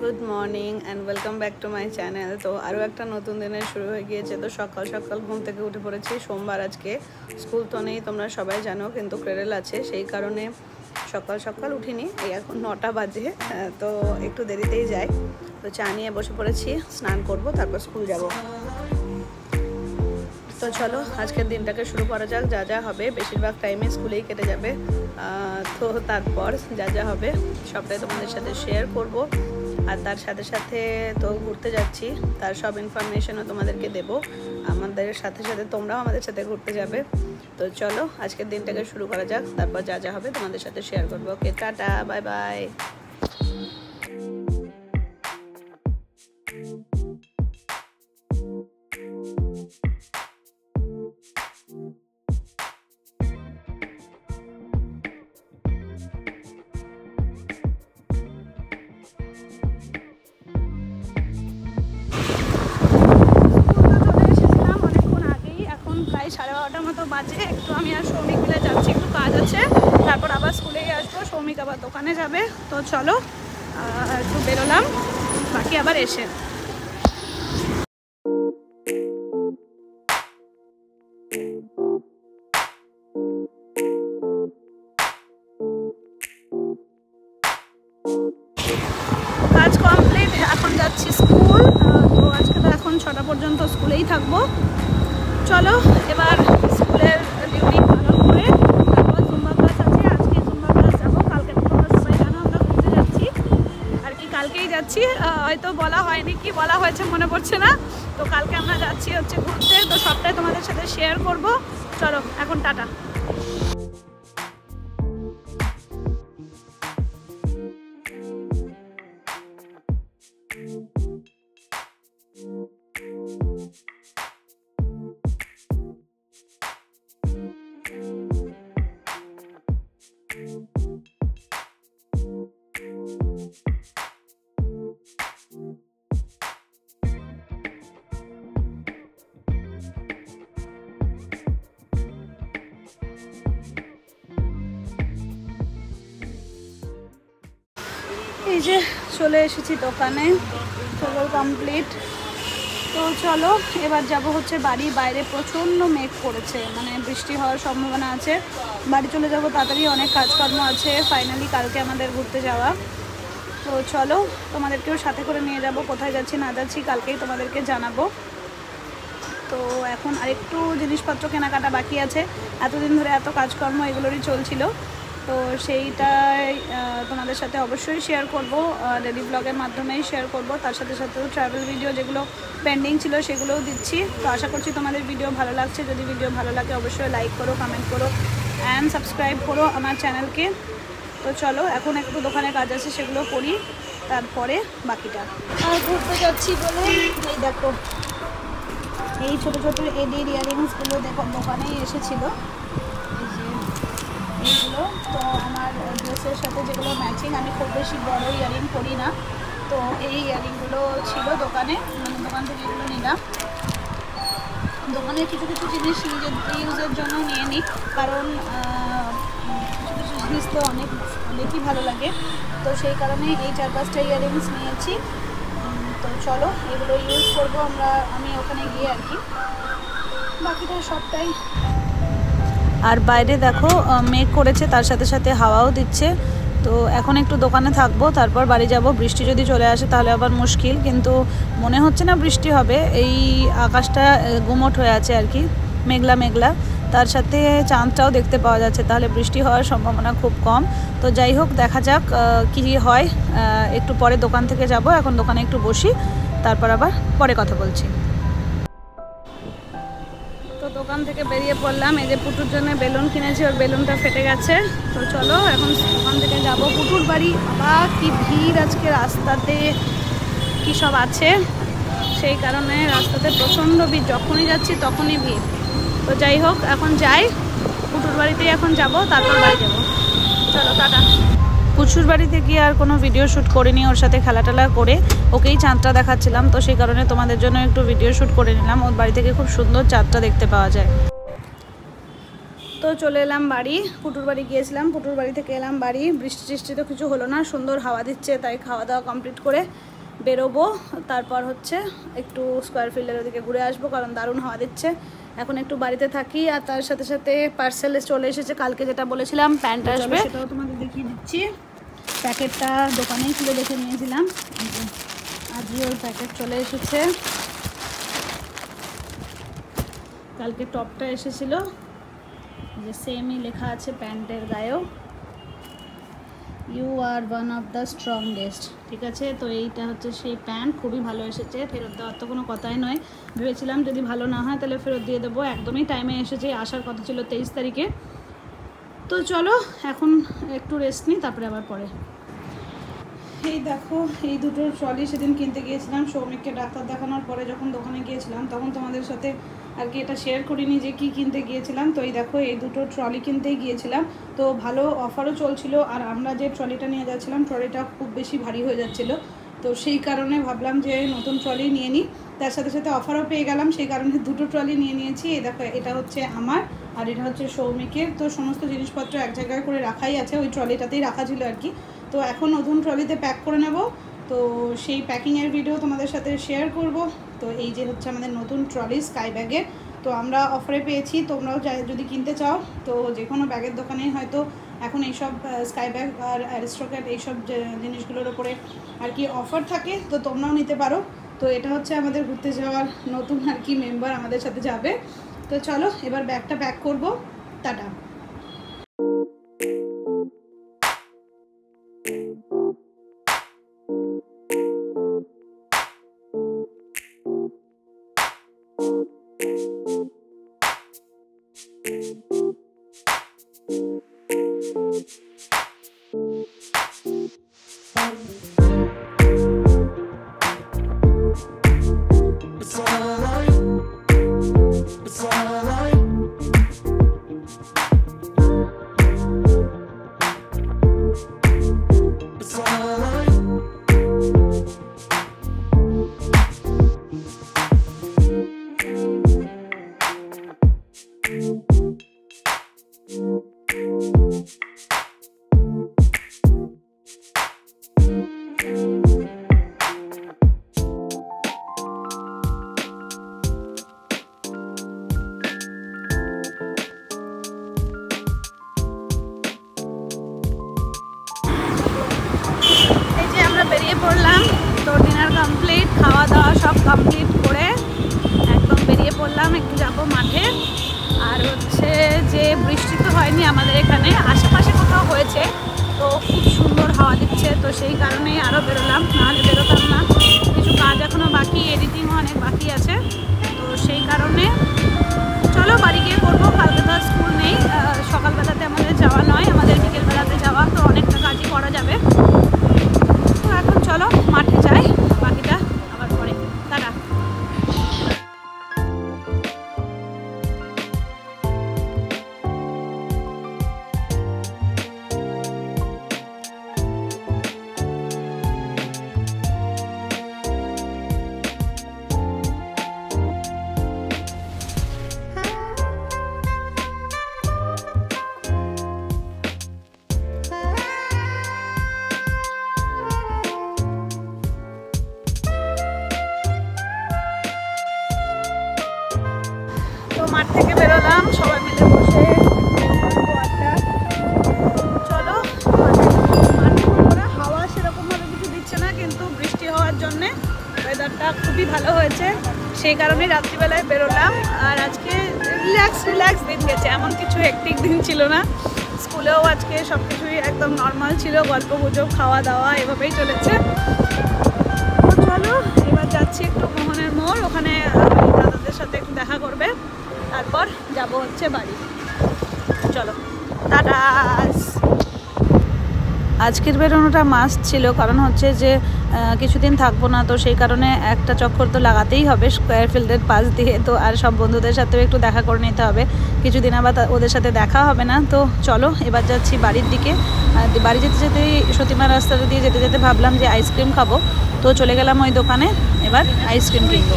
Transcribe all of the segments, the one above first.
Good morning and welcome back to my channel. তো আরও একটা নতুন দিনের শুরু হয়ে গিয়েছে। তো সকাল সকাল ঘুম থেকে উঠে পড়েছি। সোমবার আজকে, স্কুল তো নেই তোমরা সবাই জানো, কিন্তু ক্রেডেল আছে, সেই কারণে সকাল সকাল উঠিনি। এই এখন 9টা বাজে, তো একটু দেরিতেই যাই। তো চা নিয়ে বসে পড়েছি, স্নান করব, তারপর স্কুল যাব। তো চলো আজকের দিনটাকে শুরু করা যাক। যা যা হবে বেশিরভাগ টাইমে স্কুলেই কেটে যাবে, তো তারপর যা যা হবে সবটাই তোমাদের সাথে শেয়ার করব। আর তার সাথে সাথে তো ঘুরতে যাচ্ছি, তার সব ইনফরমেশনও তোমাদেরকে দেবো। আমাদের সাথে সাথে তোমরাও আমাদের সাথে ঘুরতে যাবে। তো চলো আজকের দিনটাকে শুরু করা যাক, তারপর যা যা হবে তোমাদের সাথে শেয়ার করবো। ওকে, টাটা, বাই বাই। প্রায় 12:30 মতো বাজে। একটু আমি আর সৌমিক মিলে যাচ্ছি, একটু কাজ আছে, তারপর আবার স্কুলেই আসবো। সৌমিক আবার দোকানে যাবে। তো চলো একটু বেরোলাম, বাকি আবার এসে। কাজ কমপ্লিট, এখন যাচ্ছি স্কুল। তো আজকে তো এখন 6টা পর্যন্ত স্কুলেই থাকবো। চলো এবার স্কুলের ডিউটি পালন করে তারপর জুম্বা ক্লাস আছে। আজকে জুম্বা ক্লাস যাবো, কালকে তোমরা সবাই জানো আমরা ঘুরতে যাচ্ছি আর কি, কালকেই যাচ্ছি। হয়তো বলা হয়নি, কি বলা হয়েছে মনে পড়ছে না। তো কালকে আমরা যাচ্ছি হচ্ছে ঘুরতে, তো সবটাই তোমাদের সাথে শেয়ার করব। চলো এখন টাটা। এই যে চলে এসেছি দোকানে, চলো কমপ্লিট। তো চলো এবার যাব হচ্ছে বাড়ি। বাইরে প্রচণ্ড মেঘ করেছে, মানে বৃষ্টি হওয়ার সম্ভাবনা আছে। বাড়ি চলে যাব তাড়াতাড়ি, অনেক কাজকর্ম আছে। ফাইনালি কালকে আমাদের ঘুরতে যাওয়া। তো চলো তোমাদেরকেও সাথে করে নিয়ে যাব। কোথায় যাচ্ছি না যাচ্ছি কালকেই তোমাদেরকে জানাবো। তো এখন আরেকটু জিনিসপত্র কেনাকাটা বাকি আছে। এতদিন ধরে এত কাজকর্ম এগুলোরই চলছিল, তো সেইটাই তোমাদের সাথে অবশ্যই শেয়ার করব, ডেলি ব্লগের মাধ্যমেই শেয়ার করব। তার সাথে সাথেও ট্রাভেল ভিডিও যেগুলো পেন্ডিং ছিল সেগুলোও দিচ্ছি। তো আশা করছি তোমাদের ভিডিও ভালো লাগছে। যদি ভিডিও ভালো লাগে অবশ্যই লাইক করো, কমেন্ট করো অ্যান্ড সাবস্ক্রাইব করো আমার চ্যানেলকে। তো চলো এখন একটু দোকানে কাজ আছে, সেগুলো করি, তারপরে বাকিটা। আর ঘুরতে যাচ্ছি বলে এই দেখো, এই ছোটো ছোটো এডির ইয়ারিংসগুলো দেখো দোকানেই এসেছিলো। এইগুলো তো আমার ড্রেসের সাথে যেগুলো ম্যাচিং, আমি খুব বেশি বড় ইয়ারিং করি না, তো এই ইয়ারিংগুলো ছিল দোকানে, মানে দোকান থেকে এগুলো নিলাম। দোকানের কিছু কিছু জিনিস নিজের ইউজের জন্য নিয়ে নিই, কারণ কিছু কিছু জিনিস তো অনেকই ভালো লাগে। তো সেই কারণে এই 4-5টা ইয়ারিংস নিয়েছি। তো চলো এগুলো ইউজ করবো আমি ওখানে গিয়ে আর কি, বাকিটা সবটাই। আর বাইরে দেখো মেঘ করেছে, তার সাথে সাথে হাওয়াও দিচ্ছে। তো এখন একটু দোকানে থাকবো, তারপর বাড়ি যাব। বৃষ্টি যদি চলে আসে তাহলে আবার মুশকিল, কিন্তু মনে হচ্ছে না বৃষ্টি হবে। এই আকাশটা গুমট হয়ে আছে আর কি, মেঘলা মেঘলা, তার সাথে চাঁদটাও দেখতে পাওয়া যাচ্ছে, তাহলে বৃষ্টি হওয়ার সম্ভাবনা খুব কম। তো যাই হোক দেখা যাক কী হয়। একটু পরে দোকান থেকে যাব, এখন দোকানে একটু বসি, তারপর আবার পরে কথা বলছি। তো দোকান থেকে বেরিয়ে পড়লাম। এই যে পুটুর জন্য বেলুন কিনেছি, ওর বেলুনটা ফেটে গেছে। তো চলো এখন দোকান থেকে যাব পুটুর বাড়ি। বাবা কি ভিড় আজকে রাস্তাতে, কি সব আছে, সেই কারণে রাস্তাতে প্রচণ্ড ভিড়, যখনই যাচ্ছি তখনই ভিড়। তো যাই হোক এখন যাই, পুটুর বাড়িতেই এখন যাব, তারপর বাড়ি যাবো। চলো টাটা। পুচুর বাড়িতে গিয়ে আর কোনো ভিডিও শ্যুট করিনি, ওর সাথে খেলাটেলা করে ওকেই চাঁদটা দেখাচ্ছিলাম। তো সেই কারণে তোমাদের জন্য একটু ভিডিও শ্যুট করে নিলাম। ওর বাড়ি থেকে খুব সুন্দর চাঁদটা দেখতে পাওয়া যায়। তো চলে এলাম বাড়ি, পুটুর বাড়ি গিয়েছিলাম, পুটুর বাড়ি থেকে এলাম বাড়ি। বৃষ্টি টিষ্টি তো কিছু হলো না, সুন্দর হাওয়া দিচ্ছে, তাই খাওয়া দাওয়া কমপ্লিট করে বেরোবো। তারপর হচ্ছে একটু স্কোয়ার ফিল্ডের ওদিকে ঘুরে আসবো, কারণ দারুণ হাওয়া দিচ্ছে। এখন একটু বাড়িতে থাকি, আর তার সাথে সাথে পার্সেলে চলে এসেছে কালকে যেটা বলেছিলাম প্যান্ট আসবে, সেটাও তোমাদের দেখিয়ে দিচ্ছি। প্যাকেটটা দোকানেই খুলে দেখে নিয়েছিলাম, আজই ওর প্যাকেট চলে এসেছে। কালকে টপটা এসেছিল, যে সেমই লেখা আছে প্যান্টের গায়েও, you are one of the strongest. ঠিক আছে, তো এইটা হচ্ছে সেই প্যান্ট, খুবই ভালো এসেছে, ফেরত দেওয়ার তো কোনো কথাই নয়। ভেবেছিলাম যদি ভালো না হয় তাহলে ফেরত দিয়ে দেবো, একদমই টাইমে এসেছে, আসার কথা ছিল 23 তারিখে। তো চলো এখন একটু রেস্ট নিই, তারপরে আবার পরে। এই দেখো, এই দুটো ট্রলি সেদিন কিনতে গিয়েছিলাম সৌমিককে ডাক্তার দেখানোর পরে, যখন দোকানে গিয়েছিলাম তখন তোমাদের সাথে আর কি এটা শেয়ার করিনি যে কি কিনতে গিয়েছিলাম। তো এই দেখো, এই দুটো ট্রলি কিনতেই গিয়েছিলাম, তো ভালো অফারও চলছিল। আর আমরা যে ট্রলিটা নিয়ে যাচ্ছিলাম, ট্রলিটা খুব বেশি ভারী হয়ে যাচ্ছিলো, তো সেই কারণে ভাবলাম যে নতুন ট্রলি নিয়ে নিই। তার সাথে সাথে অফারও পেয়ে গেলাম, সেই কারণে দুটো ট্রলি নিয়ে নিয়েছি। এই দেখো, এটা হচ্ছে আমার আর এটা হচ্ছে সৌমিকের। তো সমস্ত জিনিসপত্র এক জায়গায় করে রাখাই আছে, ওই ট্রলিটাতেই রাখা ছিল আর কি। তো এখন নতুন ট্রলিতে প্যাক করে নেব, তো সেই প্যাকিংয়ের ভিডিও তোমাদের সাথে শেয়ার করব। তো এই যে হচ্ছে আমাদের নতুন ট্রলি স্কাই ব্যাগের, তো আমরা অফারে পেয়েছি, তোমরাও যদি কিনতে চাও তো যে কোনো ব্যাগের দোকানে হয়তো এখন এইসব স্কাই ব্যাগ আর অ্যারিস্টোক্র্যাট এইসব জিনিসগুলোর ওপরে আর কি অফার থাকে, তো তোমরাও নিতে পারো। তো এটা হচ্ছে আমাদের ঘুরতে যাওয়ার নতুন আর কি মেম্বার আমাদের সাথে যাবে। তো চলো এবার ব্যাগটা প্যাক করব, টাটা। বেরিয়ে পড়লাম, তো ডিনার কমপ্লিট, খাওয়া দাওয়া সব কমপ্লিট করে একদম বেরিয়ে পড়লাম, একটু যাবো মাঠে। আর হচ্ছে যে বৃষ্টি তো হয়নি আমাদের এখানে, আশেপাশে কোথাও হয়েছে, তো খুব সুন্দর হাওয়া দিচ্ছে, তো সেই কারণেই আরও বেরোলাম, নাহলে বেরোতাম না। কিছু কাজ এখনও বাকি, এডিটিংও অনেক বাকি আছে, তো সেই কারণে চলো বাড়ি গিয়ে করবো। কালকে তো স্কুল নেই, সকালবেলাতে আমাদের যাওয়া নয়, আমাদের বিকেলবেলাতে যাওয়া, তো অনেকটা কাজই করা যাবে। তো এখন চলো মাঠে যাই, বাকিটা আবার পরে, টাটা। তো মাঠ থেকে বেরোলাম সবাই মিলে বসে, চলো হাওয়া সেরকমভাবে কিছু দিচ্ছে না, কিন্তু বৃষ্টি হওয়ার জন্যে ওয়েদারটা খুবই ভালো হয়েছে, সেই কারণে রাত্রিবেলায় বেরোলাম। আর আজকে রিল্যাক্স দিন গেছে, এমন কিছু হেক্টিক দিন ছিল না। স্কুলেও আজকে সব কিছুই একদম নর্মাল ছিল, গল্প গুজব খাওয়া দাওয়া এভাবেই চলেছে। তো চলো এবার যাচ্ছি একটু মোহনের মোড়, ওখানে দাদাদের সাথে একটু দেখা করবে, তারপর যাব হচ্ছে বাড়ি। চলো টাটা। আজকের বেরোনোটা মাস্ট ছিল, কারণ হচ্ছে যে কিছুদিন থাকবো না, তো সেই কারণে একটা চক্কর তো লাগাতেই হবে স্কোয়ার ফিল্ডের পাশ দিয়ে। তো আর সব বন্ধুদের সাথেও একটু দেখা করে নিতে হবে, কিছুদিন আবার ওদের সাথে দেখা হবে না। তো চলো এবার যাচ্ছি বাড়ির দিকে। বাড়ি যেতে যেতেই সতীমা রাস্তাটা দিয়ে যেতে যেতে ভাবলাম যে আইসক্রিম খাবো, তো চলে গেলাম ওই দোকানে, এবার আইসক্রিম কিনবো।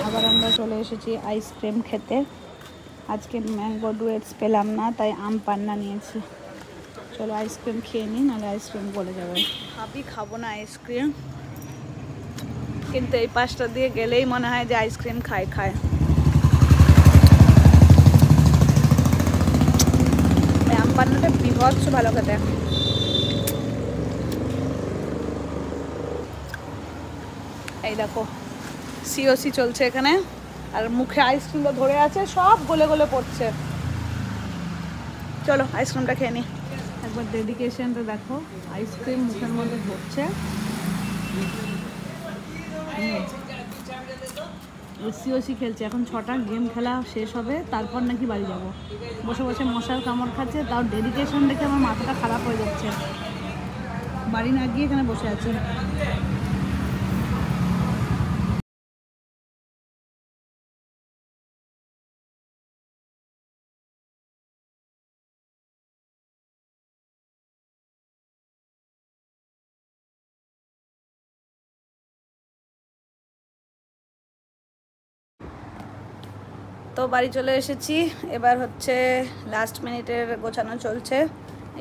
আবার আমরা চলে এসেছি আইসক্রিম খেতে। আজকে ম্যাঙ্গো ডুয়েটস পেলাম না, তাই আম পান্না নিয়েছি। চলো আইসক্রিম খেয়ে নিই, নাহলে আইসক্রিম গলে যাবে। ভাবি খাবো না আইসক্রিম, কিন্তু এই পাশটা দিয়ে গেলেই মনে হয় যে আইসক্রিম খায়। আম পান্নাটা বিভৎস ভালো খেতে। এই দেখো সিওসি চলছে এখানে, আর মুখে আইসক্রিমটা ধরে আছে, সব গলে গলে পড়ছে। চলো আইসক্রিমটা খেয়ে নিই। একবার ডেডিকেশনটা দেখো, আইসক্রিম মুখের মধ্যে ধরছে। সিওসি খেলছে, এখন 6টা গেম খেলা শেষ হবে, তারপর নাকি বাড়ি যাব। বসে বসে মশার কামড় খাচ্ছে, তাও ডেডিকেশন দেখে আমার মাথাটা খারাপ হয়ে যাচ্ছে। বাড়ি না গিয়ে এখানে বসে আছি। তো বাড়ি চলে এসেছি, এবার হচ্ছে লাস্ট মিনিটের গোছানো চলছে।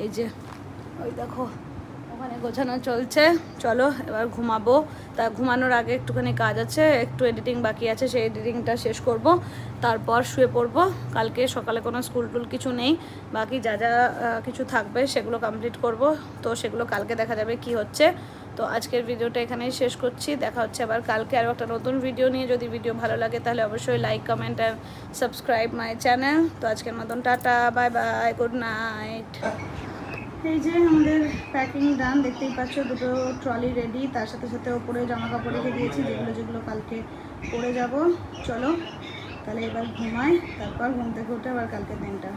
এই যে ওই দেখো ওখানে গোছানো চলছে। চলো এবার ঘুমাবো। তা ঘুমানোর আগে একটুখানি কাজ আছে, একটু এডিটিং বাকি আছে, সেই এডিটিংটা শেষ করব, তারপর শুয়ে পড়বো। কালকে সকালে কোনো স্কুল টুল কিছু নেই, বাকি যা যা কিছু থাকবে সেগুলো কমপ্লিট করব। তো সেগুলো কালকে দেখা যাবে কি হচ্ছে। তো আজকের ভিডিওটা এখানেই শেষ করছি, দেখা হচ্ছে আবার কালকে আরও একটা নতুন ভিডিও নিয়ে। যদি ভিডিও ভালো লাগে তাহলে অবশ্যই লাইক, কমেন্ট আর সাবস্ক্রাইব মাই চ্যানেল। তো আজকের মতন টাটা, বাই বাই, গুড নাইট। এই যে আমাদের প্যাকিং ডান, দেখতেই পাচ্ছ, দুটো ট্রলি রেডি, তার সাথে সাথে ওপরে জামা কাপড় রেখে দিয়েছি, যেগুলো কালকে পরে যাব। চলো তাহলে এবার ঘুমাই, তারপর ঘুম থেকে উঠে আবার কালকের দিনটা।